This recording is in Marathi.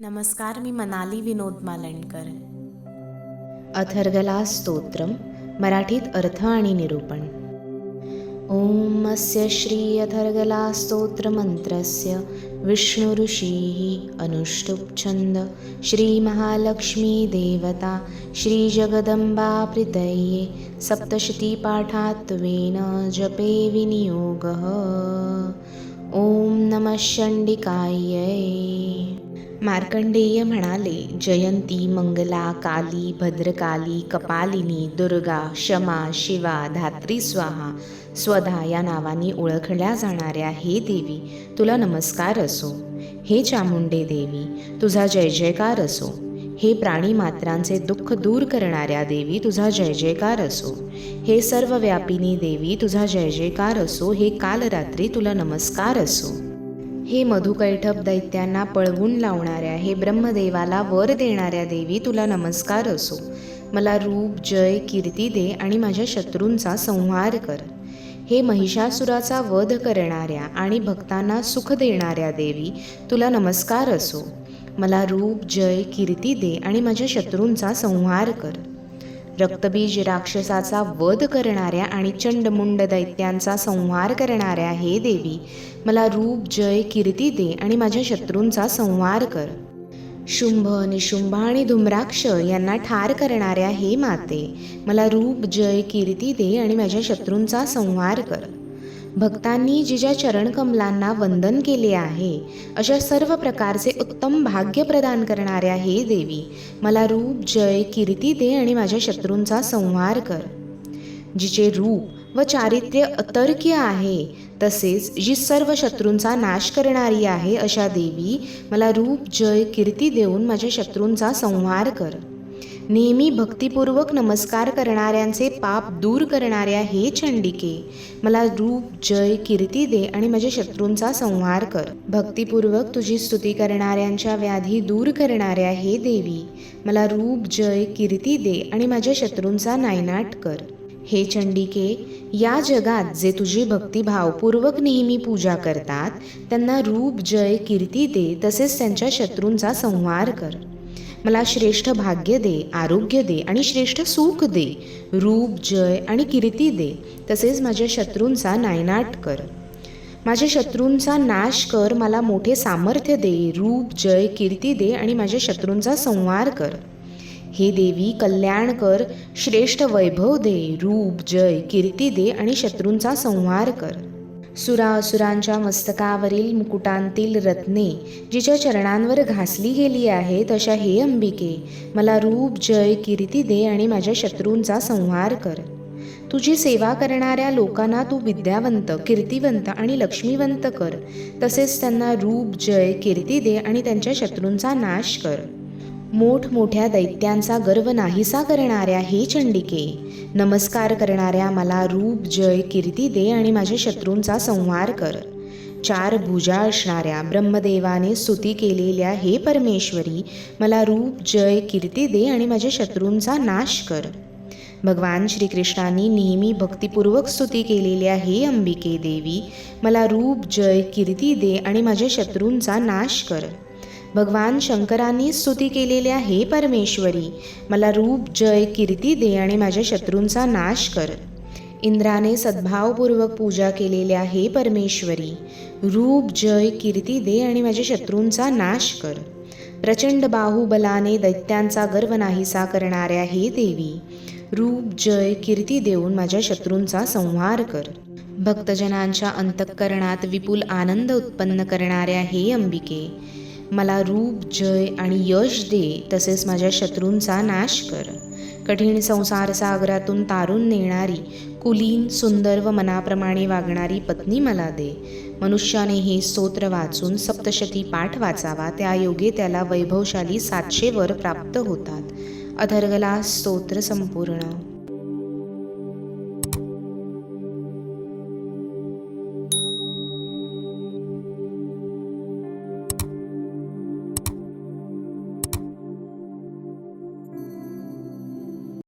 नमस्कार, मी मनाली विनोद मालणकर. अथर्गला स्तोत्रम, मराठीत अर्थ आणि निरूपण. ओम अस्य श्री अथर्गला स्तोत्रमंत्रस्य विष्णुऋषिः अनुष्टुप् छंद श्री महालक्ष्मी देवता श्री जगदंबा प्रीतये सप्तशती पाठात्वेन जपे विनियोगः. ओम नमः चंडिकायै. मार्कंडेय म्हणाले, जयंती, मंगला, काली, भद्रकाली, कपालिनी, दुर्गा, शमा, शिवा, धात्री स्वाहा, स्वधा या नावांनी ओळखल्या जाणाऱ्या हे देवी तुला नमस्कार असो. हे चामुंडे देवी तुझा जय जयकार असो. हे प्राणीमात्रांचे दुःख दूर करणाऱ्या देवी तुझा जय जयकार असो. हे सर्वव्यापिनी देवी तुझा जय जयकार असो. हे कालरात्री तुला नमस्कार असो. हे मधुकैठप दैत्यांना पळवून लावणाऱ्या, हे ब्रह्मदेवाला वर देणाऱ्या देवी तुला नमस्कार असो. मला रूप, जय, कीर्ती दे आणि माझ्या शत्रूंचा संहार कर. हे महिषासुराचा वध करणाऱ्या आणि भक्तांना सुख देणाऱ्या देवी तुला नमस्कार असो. मला रूप, जय, कीर्ती दे आणि माझ्या शत्रूंचा संहार कर. रक्तबीज राक्षसाचा वध करणाऱ्या आणि चंडमुंड दैत्यांचा संहार करणाऱ्या हे देवी मला रूप, जय, कीर्ती दे आणि माझ्या शत्रूंचा संहार कर. शुंभ, निशुंभ आणि धूम्राक्ष यांना ठार करणाऱ्या हे माते मला रूप, जय, कीर्ती दे आणि माझ्या शत्रूंचा संहार कर. भक्तांनी जिच्या चरणकमलांना वंदन केले आहे अशा सर्व प्रकारचे उत्तम भाग्य प्रदान करणाऱ्या हे देवी मला रूप, जय, कीर्ती दे आणि माझ्या शत्रूंचा संहार कर. जिचे रूप व चारित्र्य अतर्क्य आहे तसेच जी सर्व शत्रूंचा नाश करणारी आहे अशा देवी मला रूप, जय, कीर्ती देऊन माझ्या शत्रूंचा संहार कर. नेहमी भक्तिपूर्वक नमस्कार करणाऱ्यांचे पाप दूर करणाऱ्या हे चंडिके मला रूप, जय, कीर्ती दे आणि माझ्या शत्रूंचा संहार कर. भक्तिपूर्वक तुझी स्तुती करणाऱ्यांच्या व्याधी दूर करणाऱ्या हे देवी मला रूप, जय, कीर्ती दे आणि माझ्या शत्रूंचा नायनाट कर. हे चंडिके, या जगात जे तुझी भक्तिभावपूर्वक नेहमी पूजा करतात त्यांना रूप, जय, कीर्ती दे तसेच त्यांच्या शत्रूंचा संहार कर. मला श्रेष्ठ भाग्य दे, आरोग्य दे आणि श्रेष्ठ सुख दे. रूप, जय आणि कीर्ती दे तसेच माझ्या शत्रूंचा नायनाट कर. माझ्या शत्रूंचा नाश कर. मला मोठे सामर्थ्य दे. रूप, जय, कीर्ती दे आणि माझ्या शत्रूंचा संहार कर. हे देवी, कल्याण कर. श्रेष्ठ वैभव दे. रूप, जय, कीर्ती दे आणि शत्रूंचा संहार कर. सुरासुरांच्या मस्तकावरील मुकुटांतील रत्ने जिच्या चरणांवर घासली गेली आहेत अशा हे अंबिके मला रूप, जय, कीर्ती दे आणि माझ्या शत्रूंचा संहार कर. तुझी सेवा करणाऱ्या लोकांना तू विद्यावंत, कीर्तिवंत आणि लक्ष्मीवंत कर. तसेच त्यांना रूप, जय, कीर्ती दे आणि त्यांच्या शत्रूंचा नाश कर. मोठमोठ्या दैत्यांचा गर्व नाहीसा करणाऱ्या हे चंडिके, नमस्कार करणाऱ्या मला रूप, जय, कीर्ती दे आणि माझ्या शत्रूंचा संहार कर. चार भुजा असणाऱ्या ब्रह्मदेवाने स्तुती केलेल्या हे परमेश्वरी मला रूप, जय, कीर्ती दे आणि माझ्या शत्रूंचा नाश कर. भगवान श्रीकृष्णांनी नेहमी भक्तिपूर्वक स्तुती केलेल्या हे अंबिके देवी मला रूप, जय, कीर्ती दे आणि माझ्या शत्रूंचा नाश कर. भगवान शंकरांनी स्तुती केलेल्या हे परमेश्वरी मला रूप, जय, कीर्ती दे आणि माझ्या शत्रूंचा नाश कर. इंद्राने सद्भावपूर्वक पूजा केलेल्या हे परमेश्वरी रूप, जय, कीर्ती दे आणि माझ्या शत्रूंचा नाश कर. प्रचंड बाहुबलाने दैत्यांचा गर्व नाहीसा करणाऱ्या हे देवी रूप, जय, कीर्ती देऊन माझ्या शत्रूंचा संहार कर. भक्तजनांच्या अंतःकरणात विपुल आनंद उत्पन्न करणाऱ्या हे अंबिके मला रूप, जय आणि यश दे तसेच माझ्या शत्रूंचा नाश कर. कठीण संसार सागरातून तारून नेणारी, कुलीन, सुंदर व मनाप्रमाणे वागणारी पत्नी मला दे. मनुष्याने हे स्तोत्र वाचून सप्तशती पाठ वाचावा, त्यायोगे त्याला वैभवशाली 700 वर प्राप्त होतात. अथर्गला स्तोत्र संपूर्ण.